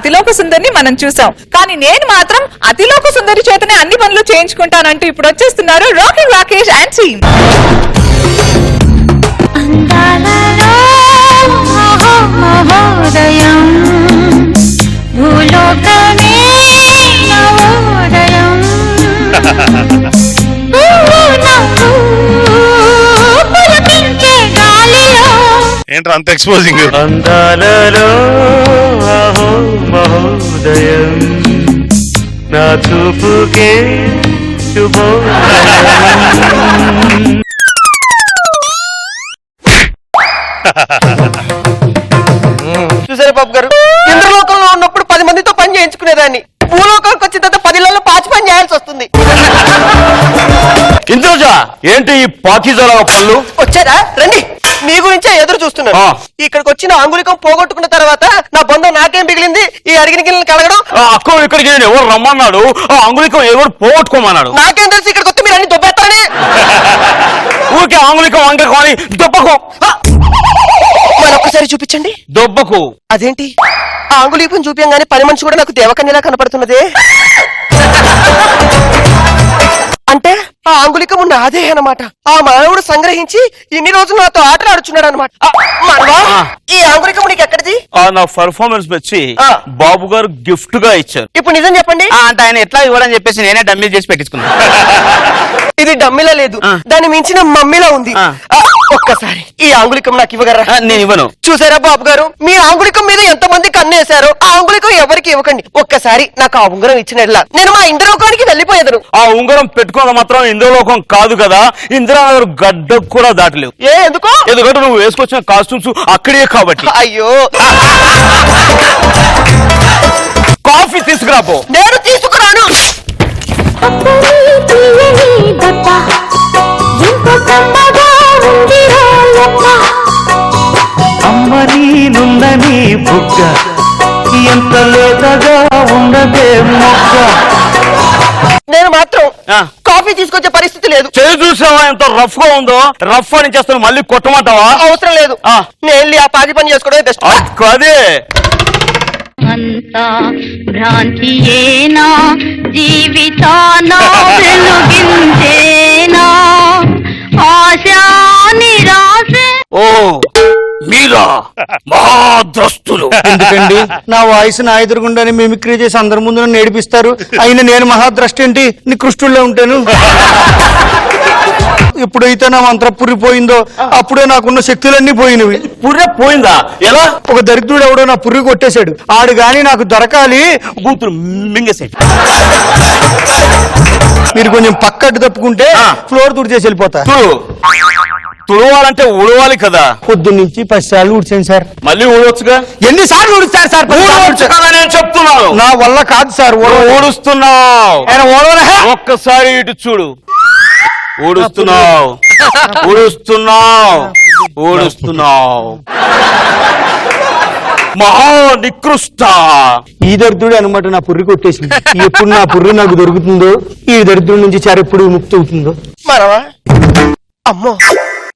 అతిలోక సుందరిని మనం చూసాం. కానీ నేను మాత్రం అతిలోక సుందరి చేతనే అన్ని పనులు చేయించుకుంటానంటూ ఇప్పుడు వచ్చేస్తున్నారు రాకింగ్ రాకేష్ అండ్ టీమ్. ఏంట్రా అంత ఎక్స్పోజింగ్? అందాలలో అహో మహోదయం నా చూపుకే శుభోదయం. చూసారా బాబు గారు, ఇంద్రలోకంలో ఉన్నప్పుడు 10 మందితో పని చేయించుకునేదాన్ని, భూలోకానికి వచ్చిన తర్వాత 10 ఇళ్లలో పాచి పని చేయాల్సి వస్తుంది. ఇంద్రజ, ఏంటి ఈ పాకిజాల పళ్ళు? వచ్చారా? రండి, మీ గురించే ఎదురు చూస్తున్నాను. ఇక్కడికి వచ్చిన అంగుళికం పోగొట్టుకున్న తర్వాత నా బంధం నాకేం మిగిలింది? ఈ అడిగిన గిన్నెలు కడగడం. అక్క ఇక్కడికి ఎవరు రమ్మన్నాడు? ఆ అంగుళికం ఎవరు పోగొట్టుకోమన్నాడు? నాకేం తెలుసు ఇక్కడికి వస్తే మీరు అన్ని దొబ్బేస్తారని. ఊరికే అంగుళికం అంగకం అని దొబ్బకు. మరొక్కసారి చూపించండి. దొబ్బకు. అదేంటి, ఆ అంగుళీపం చూపించగానే పని మనిషి కూడా నాకు దేవకన్యలా కనపడుతున్నదే. అంటే ఆ అంగుళికము నాదే అన్నమాట. ఆ మానవుడు సంగ్రహించి ఇన్ని రోజులు నాతో ఆటలు ఆడుచున్నాడు అనమాట. ఈ అంగుళికము నీకు ఎక్కడిది? నా పర్ఫార్మెన్స్ వచ్చి బాబు గారు గిఫ్ట్ గా ఇచ్చారు. ఇప్పుడు నిజం చెప్పండి. అంటే ఆయన ఎట్లా ఇవ్వడని చెప్పేసి నేనే డమ్మీ చేసి పెట్టించుకున్నాను. ఇది డమ్మిలా లేదు, దాన్ని మించిన మమ్మీలా ఉంది. ఒక్కసారి ఈ అంగుళికం నాకు ఇవ్వగలరా? నేను ఇవ్వను. చూసారా బాబు గారు, మీ అంగుళికం మీద ఎంత మంది కన్నేశారో. ఆ అంగుళికం ఎవరికి ఇవ్వకండి. ఒక్కసారి నాకు ఆ ఉంగరం ఇచ్చినట్లా నేను మా ఇంద్రలోకానికి వెళ్ళిపోయేదను. ఆ ఉంగరం పెట్టుకోవడం మాత్రం ఇంద్రలోకం కాదు కదా, ఇంద్రనగర్ గడ్డ కూడా దాటలేవు. ఎందుకో? ఎందుకంటే నువ్వు వేసుకొచ్చిన కాస్ట్యూమ్స్ అక్కడే కాబట్టి. అయ్యో, కాఫీ తీసుకురాపో. నేను తీసుకురాను. అమ్మ నీనుందని బుగ్గ ఎంత లేతగా ఉండదే మొగ్గ. నేను మాత్రం కాఫీ తీసుకొచ్చే పరిస్థితి లేదు. చేయి చూసావా ఎంత రఫ్ గా ఉందో? రఫ్ అని చేస్తాను మళ్ళీ కొట్టమంటావా? అవసరం లేదు, నేను వెళ్ళి ఆ పాకి పని చేసుకోవడమే బెస్ట్. అదే అంతా భ్రాంతియేనా, జీవితాన వెలుగించేనా, ఆశా నిరాశ. ఓ మీరా మహాద్రస్తులు. ఎందుకండి నా వాయిస్ నా ఎదురుగుండానే మిమిక్రీ చేసి అందరి ముందు నన్ను ఏడిపిస్తారు. అయినా నేను మహాద్రష్టి ఏంటి, నికృష్టుల్లో ఉంటాను. ఎప్పుడైతే నా మంత్ర పుర్రి పోయిందో అప్పుడే నాకున్న శక్తులన్నీ పోయినవి. పుర్రె పోయిందా? ఎలా? ఒక దరిద్రుడు ఎవడో నా పుర్రి కొట్టేశాడు. ఆడు గాని నాకు దొరకాలి. కూతురు మింగేసేది. మీరు కొంచెం పక్కట్టు తప్పుకుంటే ఫ్లోర్ తుడిచేసి వెళ్ళిపోతా. తుడవాలంటే ఉడవాలి కదా. పొద్దున్న నుంచి 10 సార్లు ఊడ్చాను సార్. మళ్ళీ ఊడొచ్చుగా. ఎన్నిసార్లు ఊడుస్తారు సార్? నేను చెప్తున్నాను, నా వల్ల కాదు సార్. ఊడుస్తున్నావు. ఒక్కసారి ఇటు చూడు. ఊడుస్తున్నావు, ఊడుస్తున్నావు, ఊడుస్తున్నావు. మహా నికృష్ట. ఈ దరిద్రుడు అనమాట నా పుర్రి కొట్టేసింది. ఎప్పుడు నా పుర్రి నాకు దొరుకుతుందో, ఈ దరిద్రుడి నుంచి ఎప్పుడు ముక్తి అవుతుందో. మరవా అమ్మో,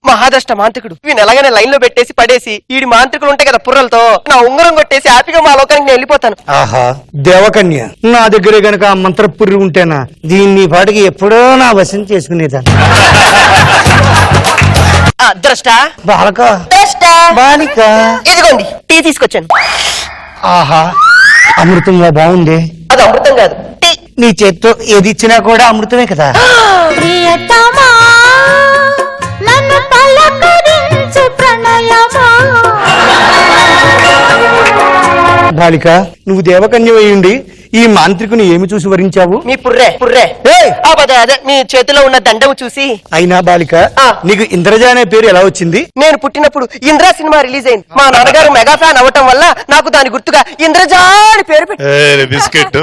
మహాదష్ట మాంత్రికుడు. వీని ఎలాగైనా లైన్ లో పెట్టేసి పడేసి, ఈడి మాంత్రికులు ఉంటాయి కదా పుర్రలతో, నా ఉంగరం కొట్టేసి హ్యాపీగా మా లోకానికి నేను వెళ్ళిపోతాను. ఆహా, దేవకన్య నా దగ్గరే గనక ఆ మంత్ర పుర్రి ఉంటేనా దీన్ని పాటికి ఎప్పుడో నా వశం చేసుకునేదాన్ని. ద్రష్ట, బాలక, ద్రష్ట, బాలిక, ఇదిగోండి టీ తీసుకొచ్చాను. ఆహా, అమృతంగా బాగుంది. అది అమృతం కాదు, టీ. నీ చేత్తో ఏది ఇచ్చినా కూడా అమృతమే కదా. బాలిక, నువ్వు దేవకన్య అయ్యుండి ఈ మాంత్రికుని ఏమి చూసి వరించావు? మీ పుర్రే అదే మీ చేతిలో ఉన్న దండము చూసి. అయినా బాలిక, నీకు ఇంద్రజ అనే పేరు ఎలా వచ్చింది? నేను పుట్టినప్పుడు ఇంద్రా సినిమా రిలీజ్ అయింది. మా నాన్నగారు మెగా ఫ్యాన్ అవ్వటం వల్ల నాకు దాని గుర్తుగా ఇంద్రజా అని పేరు పెట్టి. బిస్కెట్.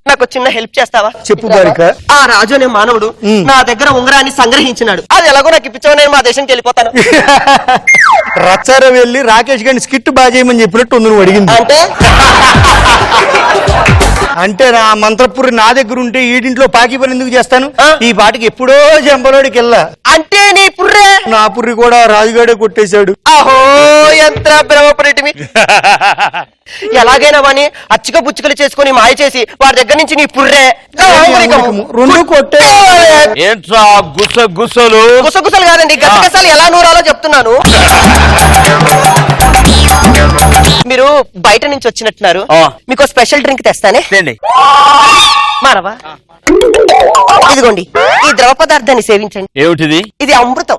నాకు చిన్న హెల్ప్ చేస్తావా? చెప్పు బాలిక. ఆ రాజు అనే మానవుడు నా దగ్గర ఉంగరాన్ని సంగ్రహించినాడు. అది ఎలాగో నాకు ఇప్పించావు, నేను మా దేశానికి వెళ్ళిపోతాను. రచ్చార వెళ్ళి రాకేష్ గారిని స్కిట్ బాగా చేయమని చెప్పినట్టు నువ్వు అడిగింది. అంటే అంటే నా మంత్రపురి నా దగ్గర ఉంటే ఈడింట్లో పాకి పని ఎందుకు చేస్తాను? ఆ? ఈ పాటికి ఎప్పుడో జంబలోడికి వెళ్ళా. అంటే నీ పుర్రే నా పుర్రి కూడా రాజుగాడే కొట్టేశాడు. అహో ఎంత భ్రమపడేటివి. ఎలాగైనా వాని అచ్చిక పుచ్చుకలు చేసుకుని మాయ చేసి వాడి దగ్గర నుంచి నీ పుర్రే రెండు కొట్టే ఏంట్రా గుసగుసలు? గుసగుసలు కాదండి, గసగసాలు ఎలా నూరాలో చెప్తున్నాను. మీరు బయట నుంచి వచ్చినట్టున్నారు, ఆ. మీకు స్పెషల్ డ్రింక్ తెస్తానే. ఏంటి? మానవా, ఇదిగోండి ఈ ద్రవ పదార్థాన్ని సేవించండి. ఏమిటిది? ఇది అమృతం.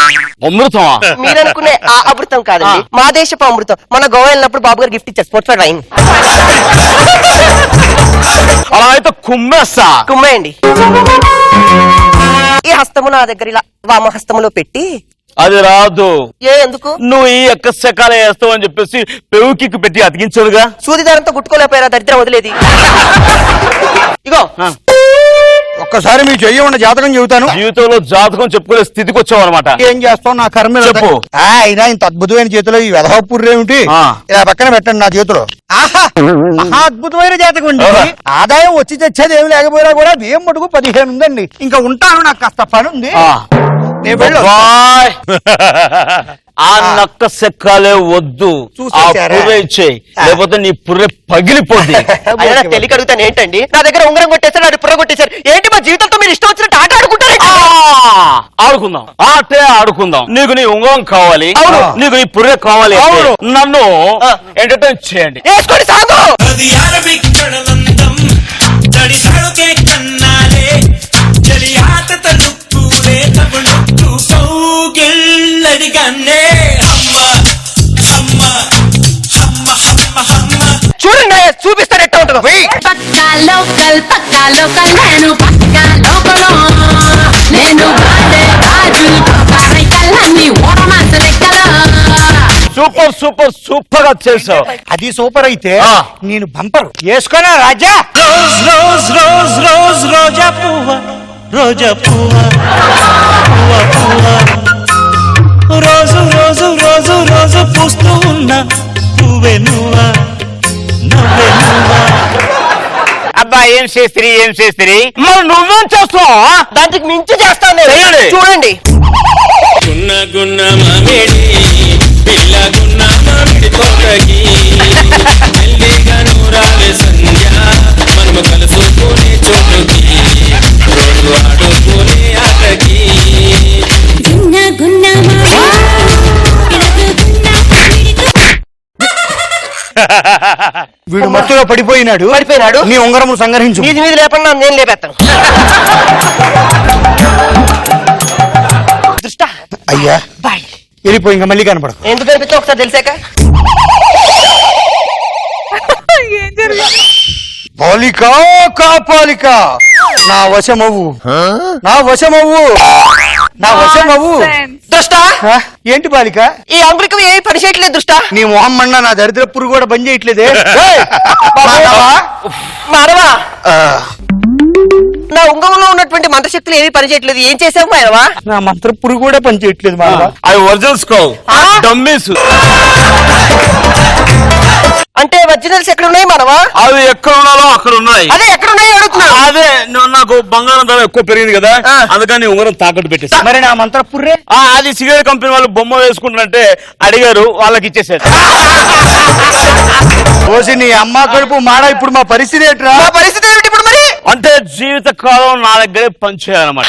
అమృతమా? మీరనుకునే ఆ అమృతం కాదండి, మా దేశపు అమృతం. మన గోవా వెళ్ళినప్పుడు బాబు గారు గిఫ్ట్ ఇచ్చారు, స్పోర్ట్స్ వైన్. అలా అయితే కుమ్మేస్తా. కుమ్మేయండి. ఈ హస్తము నా దగ్గర ఇలా వామ హస్తములో పెట్టి. అది రాదు. ఎందుకు? నువ్వు ఈ ఎక్కసెక్కాలే వేస్తావు అని చెప్పేసి పెవుకి పెట్టి అతికించాడుగా. సూదిదారంతో గుట్టుకోలేకపోయారా దరిద్రం వదిలేది. ఇగో ఒక్కసారి మీ చెయ్యకుండా జాతకం చెబుతాను. జీవితంలో జాతకం చెప్పుకునే స్థితికి వచ్చావు అనమాట. ఏం చేస్తావు నా కర్మ చెప్పు. అయినా ఇంత అద్భుతమైన చేతిలో ఈ వెధవ పుర్రేమిటి? ఆ. ఇలా పక్కన పెట్టండి నా చేతిలో. ఆహా, మహా అద్భుతమైన జాతకం అండి. ఆహా. ఆదాయం వచ్చి తెచ్చేది ఏమి లేకపోయినా కూడా బియ్యం మటుకు 15 ఉందండి. ఇంకా ఉంటాను, నాకు కాస్త పని ఉంది. ఆ. నేను వెళ్ళు. బాయ్. ఆ నక్క సెక్కాలే వద్దు, ఆ చూసేశారా? పుర్రె ఇచ్చేయి, లేకపోతే నీ పుర్రె పగిలిపోద్ది. అయినా తెలియక అడుగుతాను ఏంటండి, నా దగ్గర ఉంగరం కొట్టేశారు, నాడు పుర్ర కొట్టేశారు. ఏంటి మా జీవితంతో మీరు ఇష్టం వచ్చినట్టు ఆట ఆడుకుంటారు. ఆడుకుందాం, ఆటే ఆడుకుందాం. నీకు నీ ఉంగరం కావాలి, అవును. నీకు నీ పుర్రె కావాలి, అవును. నన్ను ఆ. ఎంటర్టైన్ చేయండి. వేసుకోండి సాగు. అది అరబిక్ కడలందం జడి సడుకే కన్నాలే జడి ఆట తలుపులే తబులుకు కౌగిల్లడిగన్నే అమ్మ అమ్మ అమ్మ అమ్మ అమ్మ చూడండి చూపిస్తాను ఎట్లా ఉంటుందో. పక్కా లోకల్ నేను పక్కా లోకలో నేను వాడే రాజు కళ్ళన్ని ఓడమాస లెక్కలో. సూపర్ సూపర్ సూపర్ గా చేసావు. అది సూపర్ అయితే ఆ. నేను బంపరు వేసుకోనా రాజా? రోజ్ రోజ్ రోజ్ రోజ్ రోజా పువ్వ రోజా పువ్వ పువ్వ పువ్వ రోజు రోజు రోజు రోజు పూస్తూ ఉన్న పువ్వే నువ్వా నవ్వే నువ్వా. అబ్బా ఏం చేస్త్రీ ఏం చేస్త్రీ, మరి నువ్వేం చేస్తావు? దానికి మించి చేస్తాను నేను. చేయండి. చూడండి. గున్న గున్న మామిడి పిల్ల గున్న మామిడి తోటకి మెల్లిగా నూరాలే సంధ్య మనము కలుసుకునే చోటుకి రోజు ఆడుకునే ఆటకి గున్న గున్న వీడు మత్తులో పడిపోయినాడు. పడిపోయినాడు. నీ ఉంగరము సంగ్రహించు. నీది మీద లేపండి, నేను లేపేస్తాను. దృష్టా అయ్యా బాయ్. వెళ్ళిపోయి ఇంకా మళ్ళీ కనపడదు. ఎందుకు అనిపించా ఒకసారి తెలిసాక. ఏం జరిగింది? బాలిక కాపాలిక నా వశమవు, నా వశమవు, నా వశమవు. Nonsense. దృష్టా ఆ, ఏంటి బాలిక? ఈ అంగుళికం ఏమి పని చేయట్లేదు దృష్టా. నీ మొహం మండ నా దరిద్ర పురుగు కూడా పని చేయట్లేదే. ఏయ్, మానవా? మానవా, ఆ, నా ఉంగంలో ఉన్నటువంటి మంత్రశక్తులు ఏమీ పని చేయట్లేదు. ఏం చేసావు మానవా? నా మంత్ర పురుగు కూడా పని చేయట్లేదు మానవా. అవి ఒరిజినల్స్ కావు, డమ్మీస్. అంటే ఒరిజినల్స్ ఎక్కడ ఉన్నాయి మానవా? అవి ఎక్కడ ఉన్నాలో అక్కడ ఉన్నాయి. అదే ఎక్కడ ఉన్నాయి అడుగుతున్నా. అదే నాకు బంగారం ధర ఎక్కువ పెరిగింది కదా, ఆ. అందుకని ఉంగరం తాకట్టు పెట్టేసి. మరి నా మంత్ర పుర్రే? అది సిగరెట్ కంపెనీ వాళ్ళు బొమ్మ వేసుకుంటారంటే అడిగారు, వాళ్ళకి ఇచ్చేసారు. రోజు నీ అమ్మ కడుపు మాడ. ఇప్పుడు మా పరిస్థితి ఏంట్రా? మా పరిస్థితి ఏమిటి ఇప్పుడు మరి? అంటే జీవిత కాలం నా దగ్గరే పనిచేయాలన్నమాట.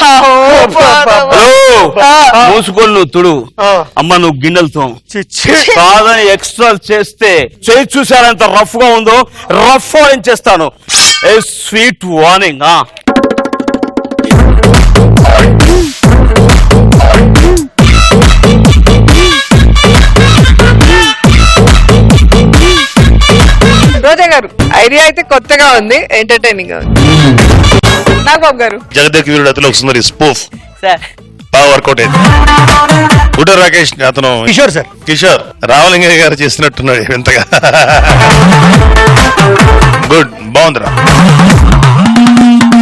ఆ. మూసుకొని నువ్వు తుడు, ఆ. అమ్మ నువ్వు గిన్నెలతో చిచ్చి. కాదని ఎక్స్ట్రా చేస్తే చేయి చూసారంత రఫ్ గా ఉందో రఫ్ చేస్తాను. ఏ స్వీట్ వార్నింగ్. రోజా గారు ఐడియా అయితే కొత్తగా ఉంది, ఎంటర్టైనింగ్ గా ఉంది. నాగబాబు గారు జగదేక్ వీరుడు అతిలోక సుందరి స్పూఫ్ సార్ బాగా వర్కౌట్ అయింది. గుడ్డ రాకేష్ అతను కిషోర్ సార్. కిషోర్ రామలింగయ్య గారు చేసినట్టున్నాడు ఎంతగా. గుడ్, బాగుందిరా.